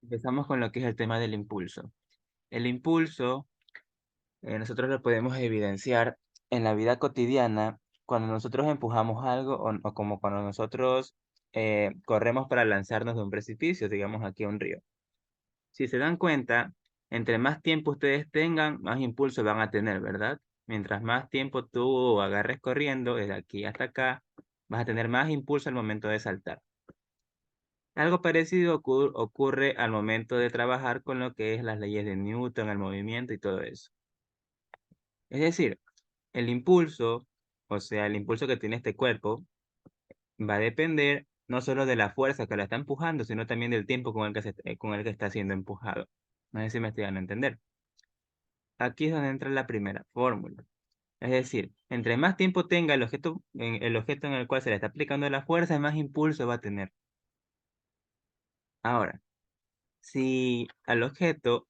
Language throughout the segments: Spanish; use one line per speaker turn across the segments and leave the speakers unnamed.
Empezamos con lo que es el tema del impulso. El impulso, nosotros lo podemos evidenciar en la vida cotidiana cuando nosotros empujamos algo o como cuando nosotros corremos para lanzarnos de un precipicio, digamos aquí a un río. Si se dan cuenta, entre más tiempo ustedes tengan, más impulso van a tener, ¿verdad? Mientras más tiempo tú agarres corriendo, desde aquí hasta acá, vas a tener más impulso al momento de saltar. Algo parecido ocurre al momento de trabajar con lo que es las leyes de Newton, el movimiento y todo eso. Es decir, el impulso, o sea, el impulso que tiene este cuerpo, va a depender no solo de la fuerza que la está empujando, sino también del tiempo con el que está siendo empujado. No sé si me estoy dando a entender. Aquí es donde entra la primera fórmula. Es decir, entre más tiempo tenga el objeto en el cual se le está aplicando la fuerza, más impulso va a tener. Ahora, si el objeto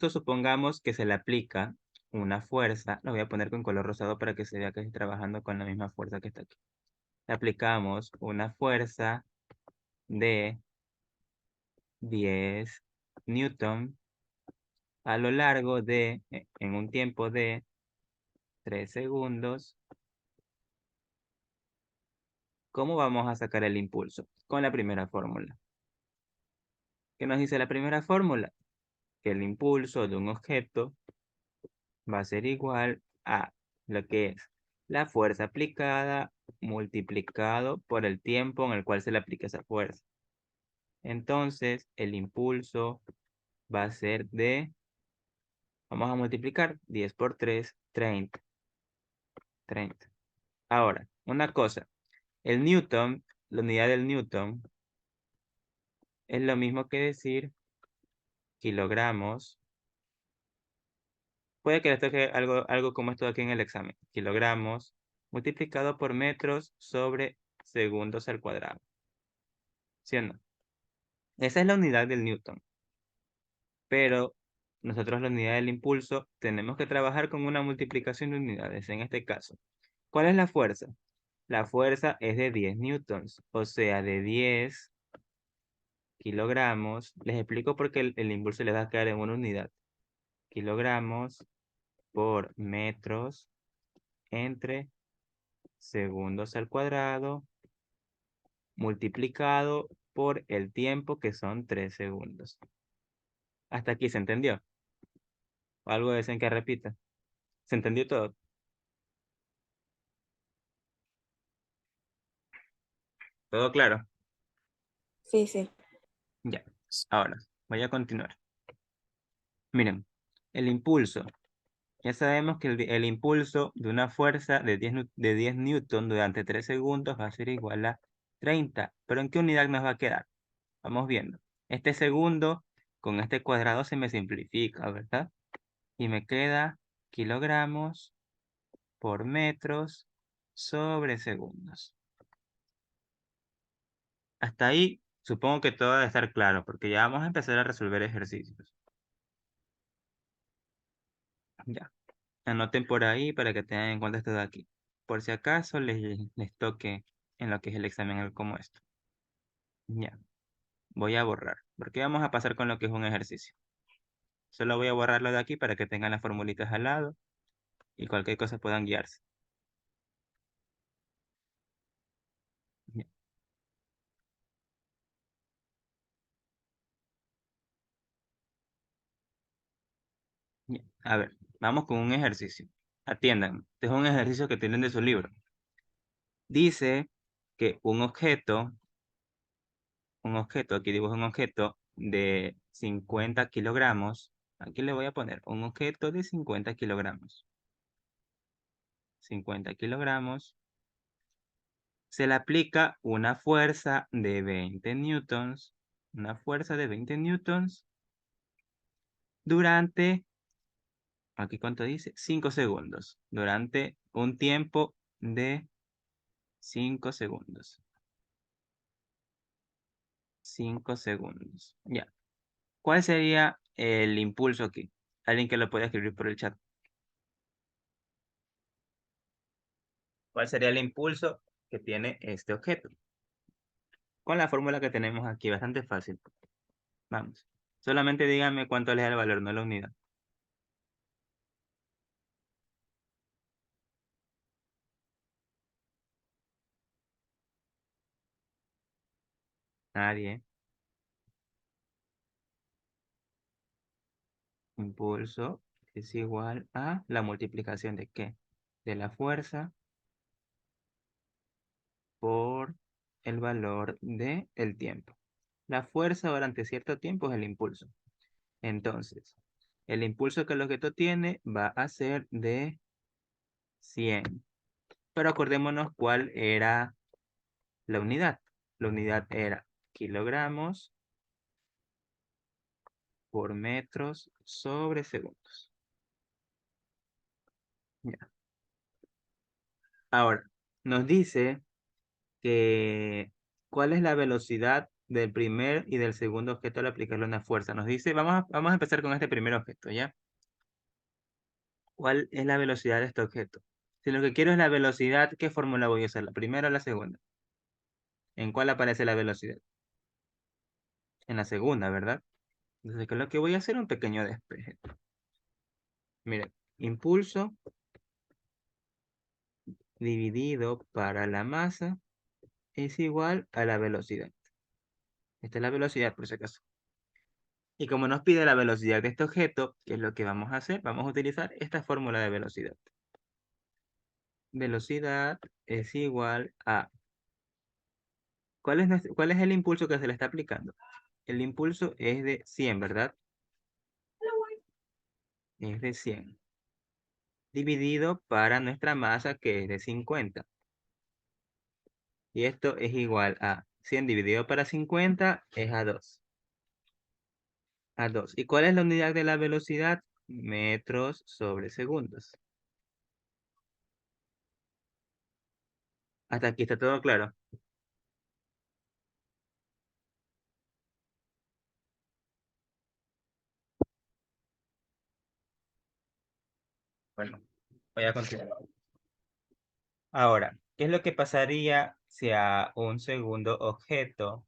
supongamos que se le aplica una fuerza, lo voy a poner con color rosado para que se vea que estoy trabajando con la misma fuerza que está aquí. Le aplicamos una fuerza de 10 newton a lo largo en un tiempo de 3 segundos. ¿Cómo vamos a sacar el impulso? Con la primera fórmula. ¿Qué nos dice la primera fórmula? Que el impulso de un objeto va a ser igual a lo que es la fuerza aplicada multiplicado por el tiempo en el cual se le aplica esa fuerza. Entonces, el impulso va a ser vamos a multiplicar 10 por 3, 30. 30. Ahora, una cosa, el newton, la unidad del newton, es lo mismo que decir kilogramos. Puede que les toque algo como esto aquí en el examen. Kilogramos multiplicado por metros sobre segundos al cuadrado. ¿Sí o no? Esa es la unidad del newton. Pero nosotros la unidad del impulso tenemos que trabajar con una multiplicación de unidades. En este caso, ¿cuál es la fuerza? La fuerza es de 10 newtons, o sea, de 10 kilogramos. Les explico por qué el impulso les va a quedar en una unidad. Kilogramos por metros entre segundos al cuadrado multiplicado por el tiempo que son 3 segundos. ¿Hasta aquí se entendió? ¿O algo deseen que repita? ¿Se entendió todo? ¿Todo claro?
Sí, sí.
Ya. Ahora, voy a continuar. Miren, el impulso. Ya sabemos que el impulso de una fuerza de 10 newton durante 3 segundos va a ser igual a 30. ¿Pero en qué unidad nos va a quedar? Vamos viendo. Este segundo con este cuadrado se me simplifica, ¿verdad? Y me queda kilogramos por metros sobre segundos. Hasta ahí supongo que todo debe estar claro, porque ya vamos a empezar a resolver ejercicios. Ya. Anoten por ahí para que tengan en cuenta esto de aquí. Por si acaso les toque en lo que es el examen como esto. Ya. Voy a borrar, porque vamos a pasar con lo que es un ejercicio. Solo voy a borrarlo de aquí para que tengan las formulitas al lado y cualquier cosa puedan guiarse. Ya, ya. A ver, vamos con un ejercicio. Atiendan, este es un ejercicio que tienen de su libro. Dice que aquí dibujo un objeto de 50 kilogramos. Aquí le voy a poner un objeto de 50 kilogramos. 50 kilogramos. Se le aplica una fuerza de 20 newtons. Una fuerza de 20 newtons durante, aquí cuánto dice, 5 segundos. Durante un tiempo de 5 segundos. 5 segundos. Ya. ¿Cuál sería el impulso aquí? Alguien que lo pueda escribir por el chat. ¿Cuál sería el impulso que tiene este objeto? Con la fórmula que tenemos aquí, bastante fácil. Vamos. Solamente díganme cuánto les da el valor, no la unidad. Nadie. Impulso es igual a la multiplicación de ¿qué? De la fuerza por el valor del tiempo. La fuerza durante cierto tiempo es el impulso. Entonces, el impulso que el objeto tiene va a ser de 100. Pero acordémonos cuál era la unidad. La unidad era kilogramos por metros sobre segundos. Ya. Ahora, nos dice que cuál es la velocidad del primer y del segundo objeto al aplicarle una fuerza. Nos dice, vamos a empezar con este primer objeto, ¿ya? ¿Cuál es la velocidad de este objeto? Si lo que quiero es la velocidad, ¿qué fórmula voy a usar? ¿La primera o la segunda? ¿En cuál aparece la velocidad? En la segunda, ¿verdad? Entonces, ¿qué es lo que voy a hacer? Un pequeño despeje. Miren, impulso dividido para la masa es igual a la velocidad. Esta es la velocidad, por si acaso. Y como nos pide la velocidad de este objeto, ¿qué es lo que vamos a hacer? Vamos a utilizar esta fórmula de velocidad. Velocidad es igual a... ¿Cuál es el impulso que se le está aplicando? El impulso es de 100, ¿verdad? Es de 100. Dividido para nuestra masa, que es de 50. Y esto es igual a 100 dividido para 50 es a 2. A 2. ¿Y cuál es la unidad de la velocidad? Metros sobre segundos. Hasta aquí está todo claro. Bueno, voy a continuar. Ahora, ¿qué es lo que pasaría si a un segundo objeto,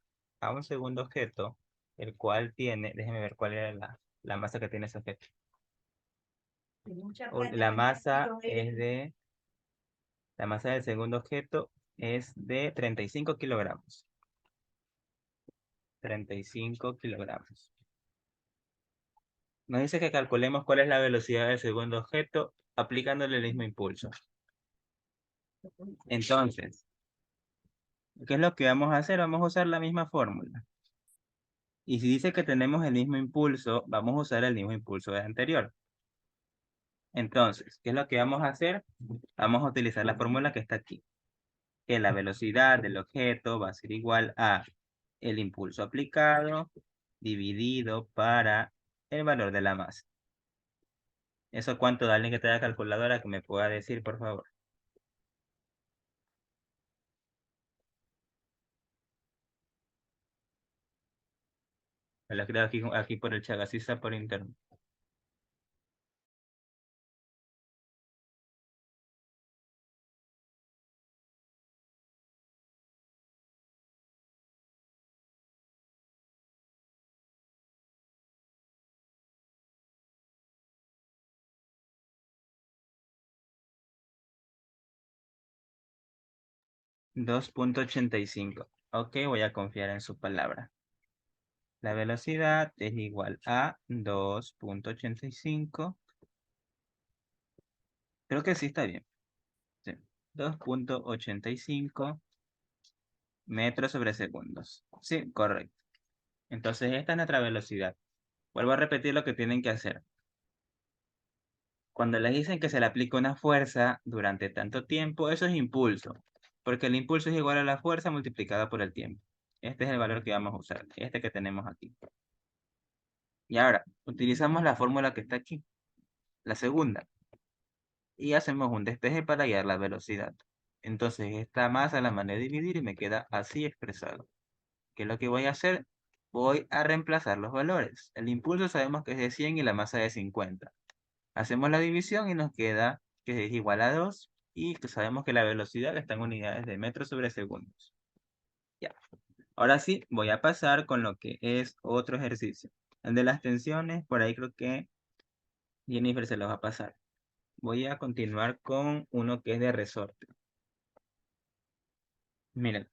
el cual tiene, déjeme ver cuál era la masa que tiene ese objeto? La masa la masa del segundo objeto es de 35 kilogramos. 35 kilogramos. Nos dice que calculemos cuál es la velocidad del segundo objeto aplicándole el mismo impulso. Entonces, ¿qué es lo que vamos a hacer? Vamos a usar la misma fórmula. Y si dice que tenemos el mismo impulso, vamos a usar el mismo impulso del anterior. Entonces, ¿qué es lo que vamos a hacer? Vamos a utilizar la fórmula que está aquí. Que la velocidad del objeto va a ser igual a el impulso aplicado dividido para el valor de la masa. ¿Eso cuánto da alguien que tenga calculadora que me pueda decir, por favor? Me lo creo aquí por el chat, así está por internet. $2.85. Ok, voy a confiar en su palabra. La velocidad es igual a 2.85. Creo que sí está bien. Sí. 2.85 metros sobre segundos. Sí, correcto. Entonces esta es nuestra velocidad. Vuelvo a repetir lo que tienen que hacer. Cuando les dicen que se le aplica una fuerza durante tanto tiempo, eso es impulso. Porque el impulso es igual a la fuerza multiplicada por el tiempo. Este es el valor que vamos a usar. Este que tenemos aquí. Y ahora, utilizamos la fórmula que está aquí. La segunda. Y hacemos un despeje para hallar la velocidad. Entonces esta masa la mandé a dividir y me queda así expresado. ¿Qué es lo que voy a hacer? Voy a reemplazar los valores. El impulso sabemos que es de 100 y la masa de 50. Hacemos la división y nos queda que es igual a 2 y que sabemos que la velocidad está en unidades de metros sobre segundos. Ya. Ahora sí, voy a pasar con lo que es otro ejercicio. El de las tensiones, por ahí creo que Jennifer se los va a pasar. Voy a continuar con uno que es de resorte. Miren,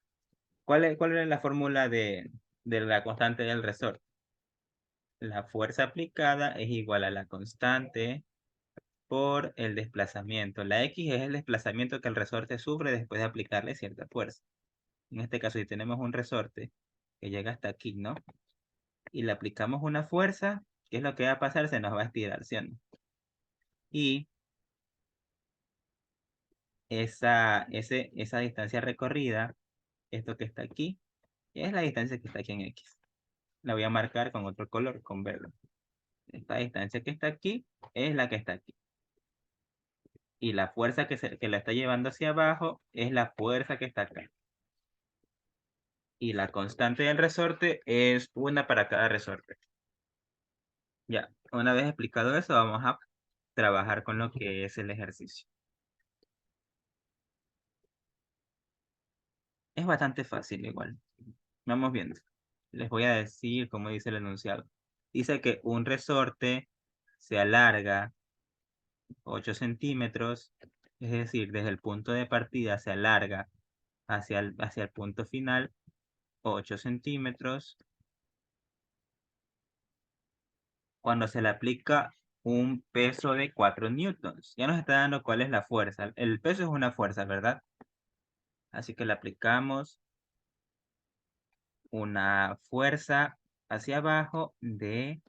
¿cuál es la fórmula de la constante del resorte? La fuerza aplicada es igual a la constante por el desplazamiento. La X es el desplazamiento que el resorte sufre después de aplicarle cierta fuerza. En este caso, si tenemos un resorte que llega hasta aquí, ¿no? Y le aplicamos una fuerza, ¿qué es lo que va a pasar? Se nos va a estirar, ¿sí o no? Y esa distancia recorrida, esto que está aquí, es la distancia que está aquí en X. La voy a marcar con otro color, con verde. Esta distancia que está aquí es la que está aquí. Y la fuerza que la está llevando hacia abajo es la fuerza que está acá. Y la constante del resorte es una para cada resorte. Ya, una vez explicado eso, vamos a trabajar con lo que es el ejercicio. Es bastante fácil igual. Vamos viendo. Les voy a decir cómo dice el enunciado. Dice que un resorte se alarga 8 centímetros, es decir, desde el punto de partida se alarga hacia el punto final 8 centímetros cuando se le aplica un peso de 4 newtons. Ya nos está dando cuál es la fuerza. El peso es una fuerza, ¿verdad? Así que le aplicamos una fuerza hacia abajo de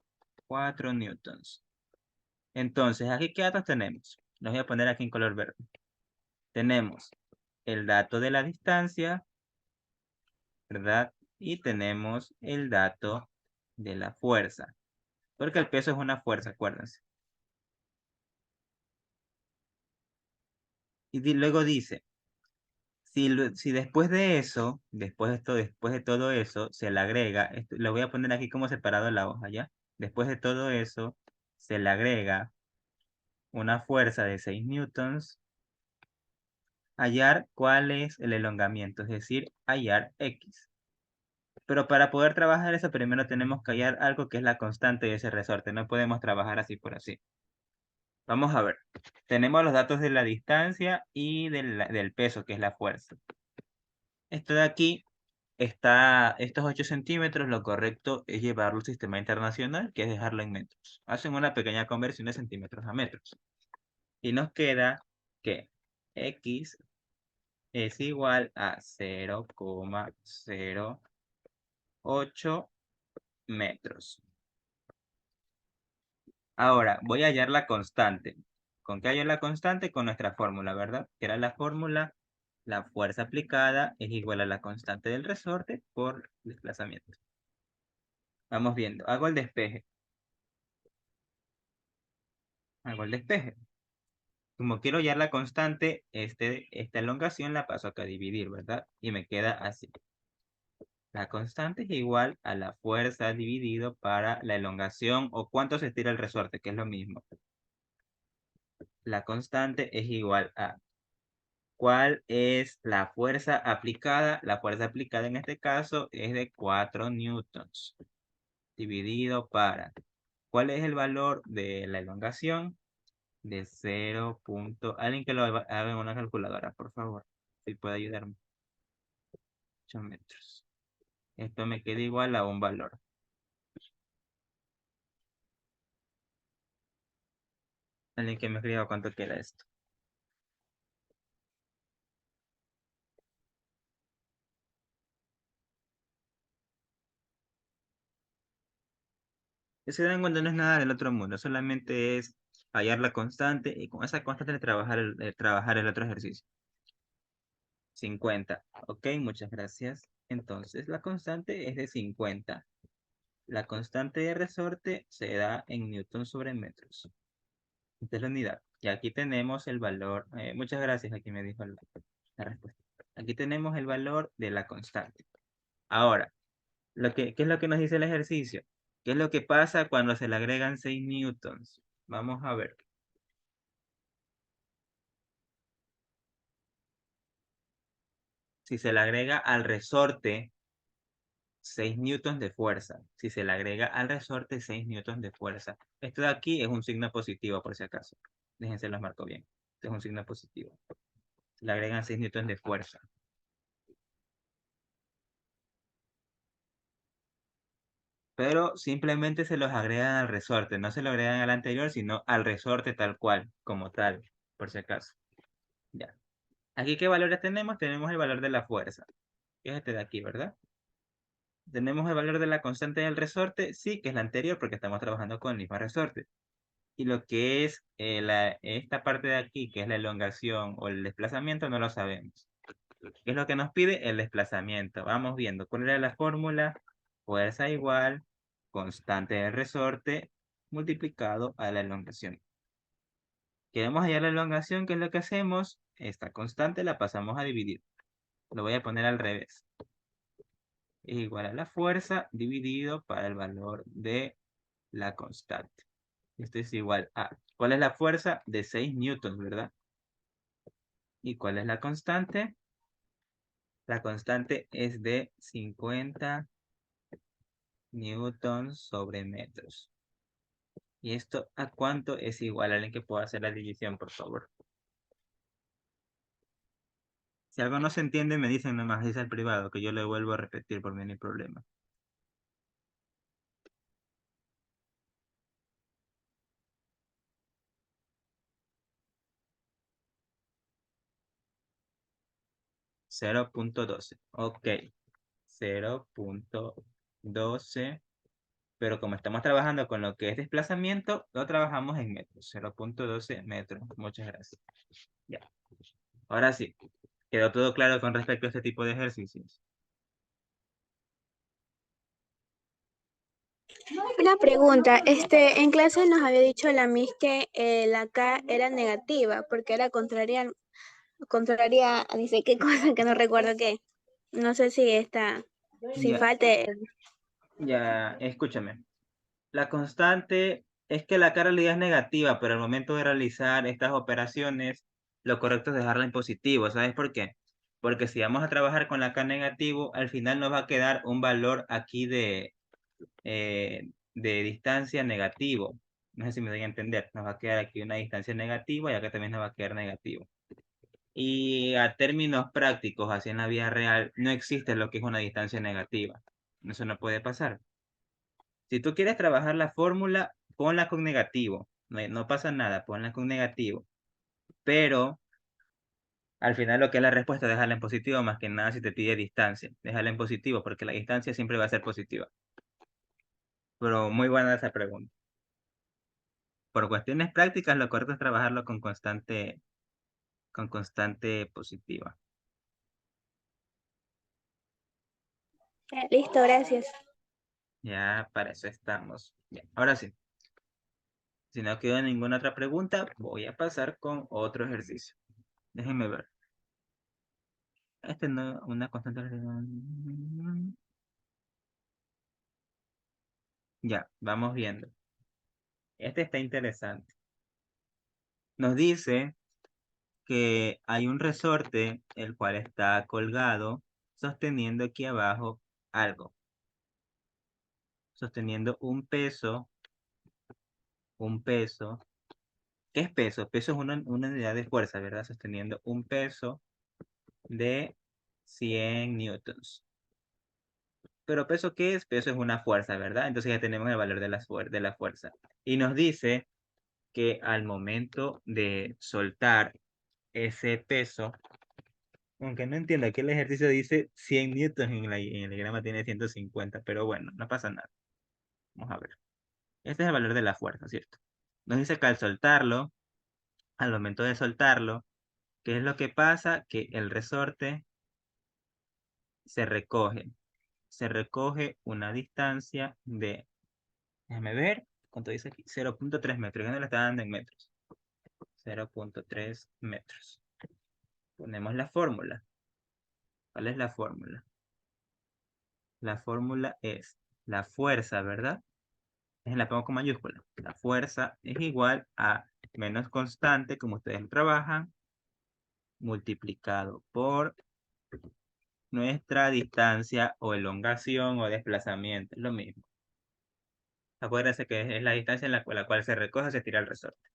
4 newtons. Entonces, aquí, ¿qué datos tenemos? Los voy a poner aquí en color verde. Tenemos el dato de la distancia, ¿verdad? Y tenemos el dato de la fuerza. Porque el peso es una fuerza, acuérdense. Y luego dice, si después de eso, después de todo eso, se le agrega, lo voy a poner aquí como separado en la hoja, ¿ya? Después de todo eso, se le agrega una fuerza de 6 newtons, hallar cuál es el elongamiento, es decir, hallar X. Pero para poder trabajar eso, primero tenemos que hallar algo que es la constante de ese resorte. No podemos trabajar así por así. Vamos a ver. Tenemos los datos de la distancia y del peso, que es la fuerza. Esto de aquí estos 8 centímetros, lo correcto es llevarlo al sistema internacional, que es dejarlo en metros. Hacen una pequeña conversión de centímetros a metros. Y nos queda que X es igual a 0,08 metros. Ahora, voy a hallar la constante. ¿Con qué hallo la constante? Con nuestra fórmula, ¿verdad? Que era la fórmula, la fuerza aplicada es igual a la constante del resorte por desplazamiento. Vamos viendo. Hago el despeje. Hago el despeje. Como quiero hallar la constante, esta elongación la paso acá a dividir, ¿verdad? Y me queda así. La constante es igual a la fuerza dividido para la elongación o cuánto se estira el resorte, que es lo mismo. La constante es igual a ¿cuál es la fuerza aplicada? La fuerza aplicada en este caso es de 4 newtons dividido para ¿cuál es el valor de la elongación? De 0. Alguien que lo haga en una calculadora, por favor. Si puede ayudarme. 8 metros. Esto me queda igual a un valor. Alguien que me escriba cuánto queda esto. Que se dan cuenta no es nada del otro mundo, solamente es hallar la constante y con esa constante trabajar el otro ejercicio. 50. Ok, muchas gracias. Entonces, la constante es de 50. La constante de resorte se da en newton sobre metros. Esta es la unidad. Y aquí tenemos el valor. Muchas gracias, aquí me dijo la respuesta. Aquí tenemos el valor de la constante. Ahora, ¿qué es lo que nos dice el ejercicio? ¿Qué es lo que pasa cuando se le agregan 6 newtons? Vamos a ver. Si se le agrega al resorte 6 newtons de fuerza. Si se le agrega al resorte 6 newtons de fuerza. Esto de aquí es un signo positivo, por si acaso. Déjense, los marco bien. Este es un signo positivo. Se le agregan 6 newtons de fuerza. Pero simplemente se los agregan al resorte. No se lo agregan al anterior, sino al resorte tal cual, como tal, por si acaso. Ya. Aquí, ¿qué valores tenemos? Tenemos el valor de la fuerza, que es este de aquí, ¿verdad? Tenemos el valor de la constante del resorte, sí, que es la anterior, porque estamos trabajando con el mismo resorte. Y lo que es esta parte de aquí, que es la elongación o el desplazamiento, no lo sabemos. ¿Qué es lo que nos pide? El desplazamiento. Vamos viendo cuál era la fórmula. Fuerza igual, constante del resorte, multiplicado a la elongación. Queremos hallar la elongación, ¿qué es lo que hacemos? Esta constante la pasamos a dividir. Lo voy a poner al revés. Es igual a la fuerza dividido para el valor de la constante. Esto es igual a, ¿cuál es la fuerza? De 6 newtons, ¿verdad? ¿Y cuál es la constante? La constante es de 50 newtons sobre metros. ¿Y esto a cuánto es igual? Alguien que pueda hacer la división, por favor. Si algo no se entiende, me dicen nomás, dice al privado, que yo le vuelvo a repetir por mí, no hay problema. 0.12. Ok. 0.12. Pero como estamos trabajando con lo que es desplazamiento, lo trabajamos en metros. 0.12 metros. Muchas gracias. Ya. Ahora sí. ¿Quedó todo claro con respecto a este tipo de ejercicios?
Una pregunta, en clase nos había dicho la Miss que la K era negativa, porque era contraria a ni sé qué cosa que no recuerdo qué. No sé si si
Ya,
falte.
ya, escúchame. La constante es que la realidad es negativa, pero al momento de realizar estas operaciones, lo correcto es dejarla en positivo. ¿Sabes por qué? Porque si vamos a trabajar con la K negativo, al final nos va a quedar un valor aquí de distancia negativo. No sé si me doy a entender. Nos va a quedar aquí una distancia negativa y acá también nos va a quedar negativo. Y a términos prácticos, así en la vida real, no existe lo que es una distancia negativa. Eso no puede pasar. Si tú quieres trabajar la fórmula, ponla con negativo. No pasa nada, ponla con negativo. Pero al final lo que es la respuesta, déjala en positivo, más que nada si te pide distancia. Déjala en positivo, porque la distancia siempre va a ser positiva. Pero muy buena esa pregunta. Por cuestiones prácticas, lo correcto es trabajarlo con constante positiva.
Listo, gracias.
Ya para eso estamos. Ya, ahora sí. Si no queda ninguna otra pregunta, voy a pasar con otro ejercicio. Déjenme ver. Este no, una constante. Ya, vamos viendo. Este está interesante. Nos dice que hay un resorte, el cual está colgado, sosteniendo aquí abajo algo. Sosteniendo un peso. Un peso. ¿Qué es peso? Peso es una unidad de fuerza, ¿verdad? Sosteniendo un peso de 100 newtons. Pero peso, ¿qué es? Peso es una fuerza, ¿verdad? Entonces ya tenemos el valor de de la fuerza. Y nos dice que al momento de soltar ese peso, aunque no entiendo, aquí el ejercicio dice 100 newtons, en el diagrama tiene 150, pero bueno, no pasa nada. Vamos a ver. Este es el valor de la fuerza, ¿cierto? Nos dice que al soltarlo, al momento de soltarlo, ¿qué es lo que pasa? Que el resorte se recoge. Se recoge una distancia de, déjame ver, ¿cuánto dice aquí? 0.3 metros. Ya no le está dando en metros. 0.3 metros. Ponemos la fórmula. ¿Cuál es la fórmula? La fórmula es la fuerza, ¿verdad? La pongo con mayúscula. La fuerza es igual a menos constante, como ustedes lo trabajan, multiplicado por nuestra distancia o elongación o desplazamiento, es lo mismo. Acuérdense que es la distancia en la cual se recoge o se tira el resorte.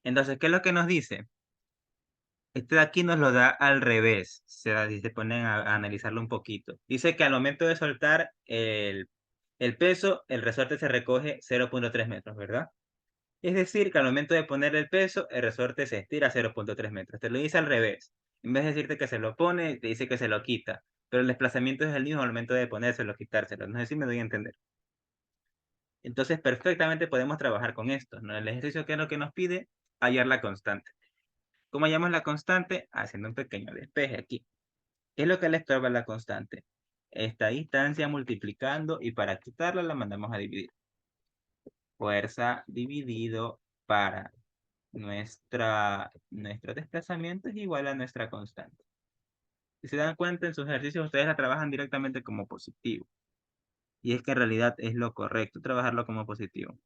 Entonces, ¿qué es lo que nos dice? Este de aquí nos lo da al revés, si se ponen a analizarlo un poquito. Dice que al momento de soltar el peso, el resorte se recoge 0,3 metros, ¿verdad? Es decir, que al momento de poner el peso, el resorte se estira 0,3 metros. Te lo dice al revés. En vez de decirte que se lo pone, te dice que se lo quita. Pero el desplazamiento es el mismo al momento de ponérselo o quitárselo. No sé si me doy a entender. Entonces, perfectamente podemos trabajar con esto, ¿no? El ejercicio que es lo que nos pide, hallar la constante. ¿Cómo hallamos la constante? Haciendo un pequeño despeje aquí. ¿Qué es lo que le estorba la constante? Esta distancia multiplicando y para quitarla la mandamos a dividir. Fuerza dividido para nuestro desplazamiento es igual a nuestra constante. Si se dan cuenta, en sus ejercicios ustedes la trabajan directamente como positivo. Y es que en realidad es lo correcto trabajarlo como positivo.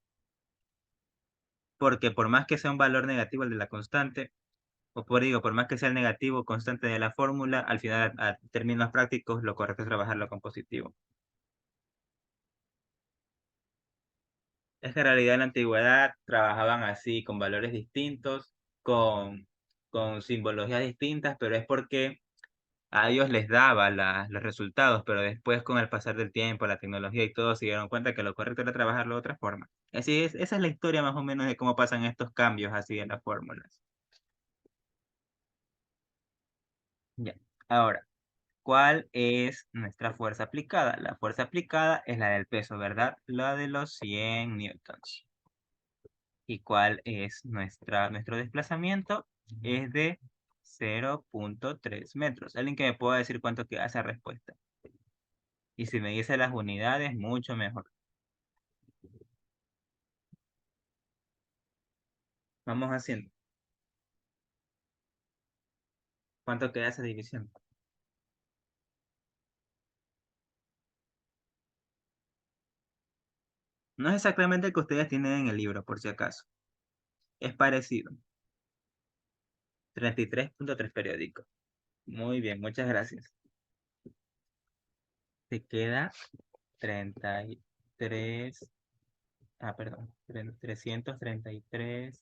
Porque por más que sea un valor negativo el de la constante, por más que sea el negativo constante de la fórmula, al final, a términos prácticos, lo correcto es trabajarlo con positivo. Es que en realidad en la antigüedad trabajaban así, con valores distintos, con, con simbologías distintas, pero es porque a ellos les daba los resultados, pero después con el pasar del tiempo, la tecnología y todo, se dieron cuenta que lo correcto era trabajarlo de otra forma. Así es, esa es la historia más o menos de cómo pasan estos cambios así en las fórmulas. Ya. Ahora, ¿cuál es nuestra fuerza aplicada? La fuerza aplicada es la del peso, ¿verdad? La de los 100 newtons. ¿Y cuál es nuestro desplazamiento? Es de 0,3 metros. ¿Alguien que me pueda decir cuánto queda esa respuesta? Y si me dice las unidades, mucho mejor. Vamos haciendo. ¿Cuánto queda esa división? No es exactamente el que ustedes tienen en el libro, por si acaso. Es parecido. 33,3 periódicos. Muy bien, muchas gracias. Te queda 33, perdón, 333,3.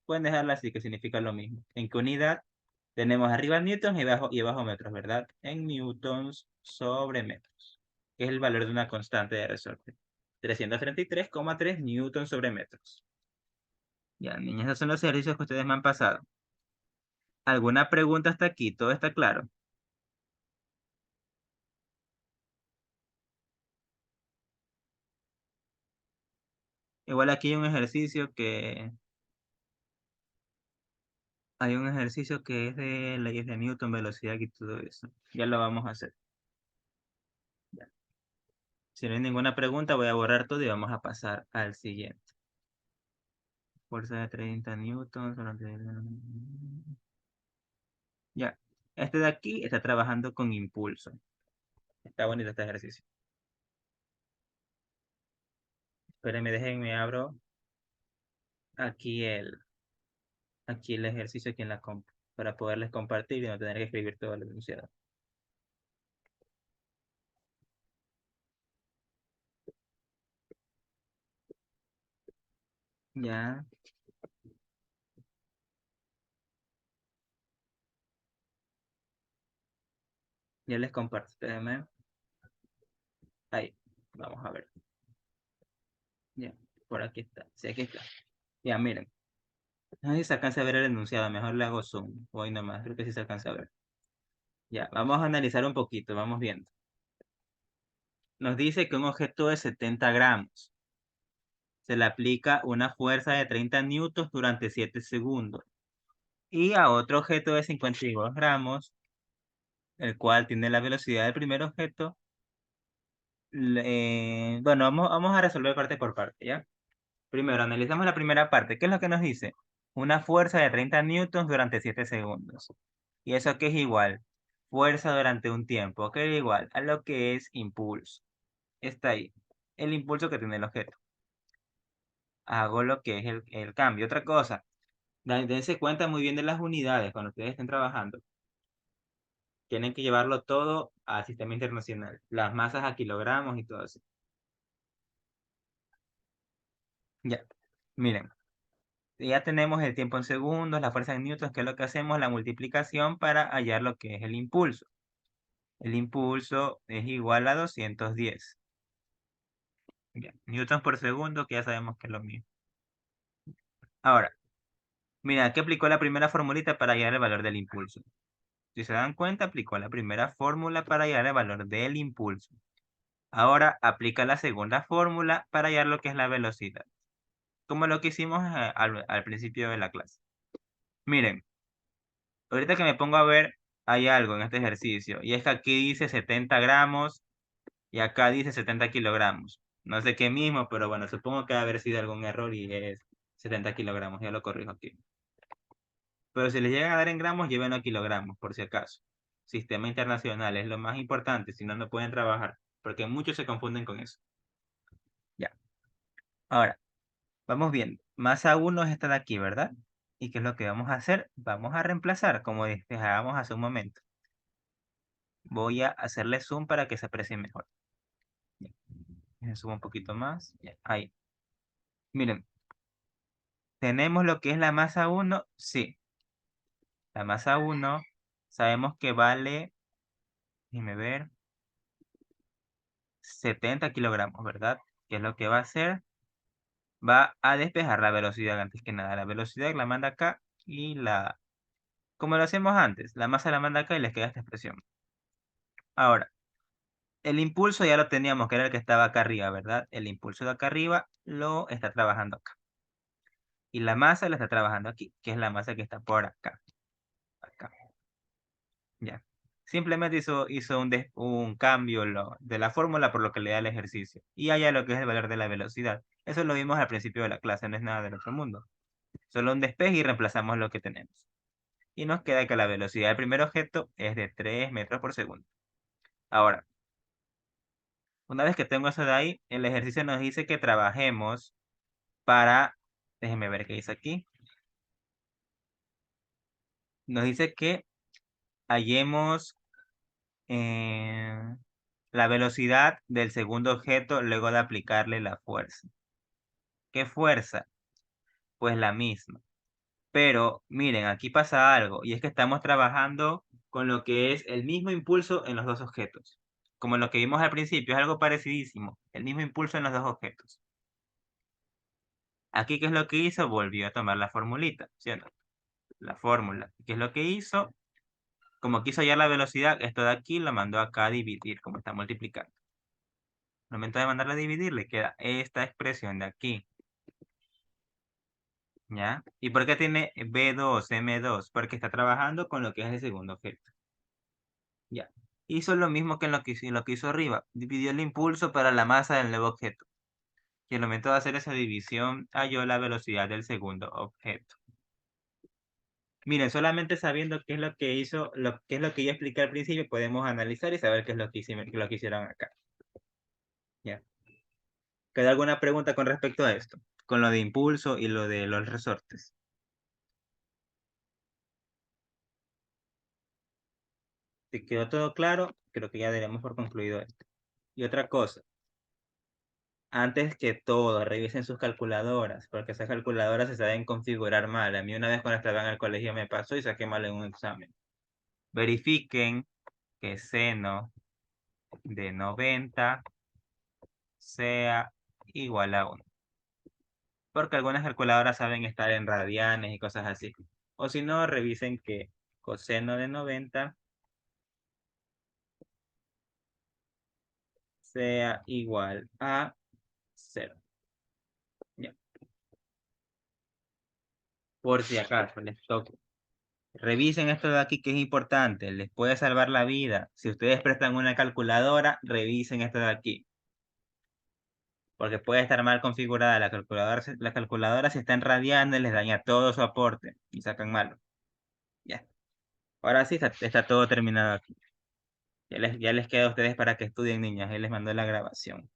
Pueden dejarla así, que significa lo mismo. ¿En qué unidad? Tenemos arriba newtons y abajo metros, ¿verdad? En newtons sobre metros, que es el valor de una constante de resorte. 333,3 newtons sobre metros. Ya, niñas, esos son los ejercicios que ustedes me han pasado. ¿Alguna pregunta hasta aquí? ¿Todo está claro? Igual aquí hay un ejercicio que es de leyes de Newton, velocidad y todo eso. Ya lo vamos a hacer. Ya. Si no hay ninguna pregunta, voy a borrar todo y vamos a pasar al siguiente. Fuerza de 30 newtons. Ya. Este de aquí está trabajando con impulso. Está bonito este ejercicio. Espérenme, déjenme abro aquí el ejercicio aquí en la compu para poderles compartir y no tener que escribir todo el enunciado. Ya, ya les comparto. Espérenme. Ahí, vamos a ver. Ya, por aquí está. Sí, aquí está. Ya, miren. No sé si se alcanza a ver el enunciado. Mejor le hago zoom. Voy nomás. Creo que sí se alcanza a ver. Ya, vamos a analizar un poquito. Vamos viendo. Nos dice que un objeto de 70 gramos se le aplica una fuerza de 30 newtons durante 7 segundos. Y a otro objeto de 52 gramos, el cual tiene la velocidad del primer objeto. Bueno, vamos a resolver parte por parte, ¿ya? Primero, analizamos la primera parte. ¿Qué es lo que nos dice? Una fuerza de 30 newtons durante 7 segundos. ¿Y eso qué es igual? Fuerza durante un tiempo, que es igual a lo que es impulso. Está ahí. El impulso que tiene el objeto. Hago lo que es el cambio. Otra cosa, dense cuenta muy bien de las unidades cuando ustedes estén trabajando. Tienen que llevarlo todo al sistema internacional. Las masas a kilogramos y todo eso. Ya, miren. Ya tenemos el tiempo en segundos, la fuerza en newtons, que es lo que hacemos, la multiplicación para hallar lo que es el impulso. El impulso es igual a 210. Ya, newtons por segundo, que ya sabemos que es lo mismo. Ahora, mira, aquí aplicó la primera formulita para hallar el valor del impulso. Si se dan cuenta, aplicó la primera fórmula para hallar el valor del impulso. Ahora aplica la segunda fórmula para hallar lo que es la velocidad, como lo que hicimos al principio de la clase. Miren, ahorita que me pongo a ver, hay algo en este ejercicio, y es que aquí dice 70 gramos y acá dice 70 kilogramos. No sé qué mismo, pero bueno, supongo que va a haber sido algún error y es 70 kilogramos, ya lo corrijo aquí. Pero si les llegan a dar en gramos, llévenlo a kilogramos, por si acaso. Sistema internacional es lo más importante, si no, no pueden trabajar, porque muchos se confunden con eso. Ya. Ahora, vamos viendo. Masa 1 es esta de aquí, ¿verdad? ¿Y qué es lo que vamos a hacer? Vamos a reemplazar, como despejábamos hace un momento. Voy a hacerle zoom para que se aprecie mejor. Ya. Me subo un poquito más. Ya, ahí. Miren, ¿tenemos lo que es la masa 1? Sí. La masa 1 sabemos que vale, déjenme ver, 70 kilogramos, ¿verdad? ¿Qué es lo que va a hacer? Va a despejar la velocidad antes que nada. La velocidad la manda acá y como lo hacemos antes, la masa la manda acá y les queda esta expresión. Ahora, el impulso ya lo teníamos, que era el que estaba acá arriba, ¿verdad? El impulso de acá arriba lo está trabajando acá. Y la masa la está trabajando aquí, que es la masa que está por acá. Acá. Ya. Simplemente hizo un cambio de la fórmula por lo que le da el ejercicio. Y allá lo que es el valor de la velocidad. Eso lo vimos al principio de la clase, no es nada del otro mundo. Solo un despeje y reemplazamos lo que tenemos. Y nos queda que la velocidad del primer objeto es de 3 metros por segundo. Ahora, una vez que tengo eso de ahí, el ejercicio nos dice que trabajemos para, déjenme ver qué dice aquí. Nos dice que hallemos la velocidad del segundo objeto luego de aplicarle la fuerza. ¿Qué fuerza? Pues la misma. Pero miren, aquí pasa algo, y es que estamos trabajando con lo que es el mismo impulso en los dos objetos. Como lo que vimos al principio, es algo parecidísimo, el mismo impulso en los dos objetos. Aquí, ¿qué es lo que hizo? Volvió a tomar la formulita, ¿cierto? La fórmula. ¿Qué es lo que hizo? Como quiso hallar la velocidad, esto de aquí lo mandó acá a dividir, como está multiplicando. Al momento de mandarla a dividir, le queda esta expresión de aquí. ¿Ya? ¿Y por qué tiene B2, M2? Porque está trabajando con lo que es el segundo objeto. Ya. Hizo lo mismo que en lo que hizo arriba. Dividió el impulso para la masa del nuevo objeto. Y al momento de hacer esa división, halló la velocidad del segundo objeto. Miren, solamente sabiendo qué es lo que hizo, qué es lo que yo expliqué al principio, podemos analizar y saber qué es lo que hicieron acá. ¿Ya? ¿Queda alguna pregunta con respecto a esto? Con lo de impulso y lo de los resortes. Si quedó todo claro, creo que ya daremos por concluido esto. Y otra cosa, antes que todo, revisen sus calculadoras, porque esas calculadoras se saben configurar mal. A mí una vez cuando estaba en el colegio me pasó y saqué mal en un examen. Verifiquen que seno de 90 sea igual a 1. Porque algunas calculadoras saben estar en radianes y cosas así. O si no, revisen que coseno de 90 sea igual a 0. Ya. Por si acaso les toque. Revisen esto de aquí que es importante, les puede salvar la vida. Si ustedes prestan una calculadora, revisen esto de aquí. Porque puede estar mal configurada la calculadora si está en radianes, les daña todo su aporte y sacan malo. Ya. Ahora sí está todo terminado aquí. Ya les queda a ustedes para que estudien, niñas. Él les mandó la grabación.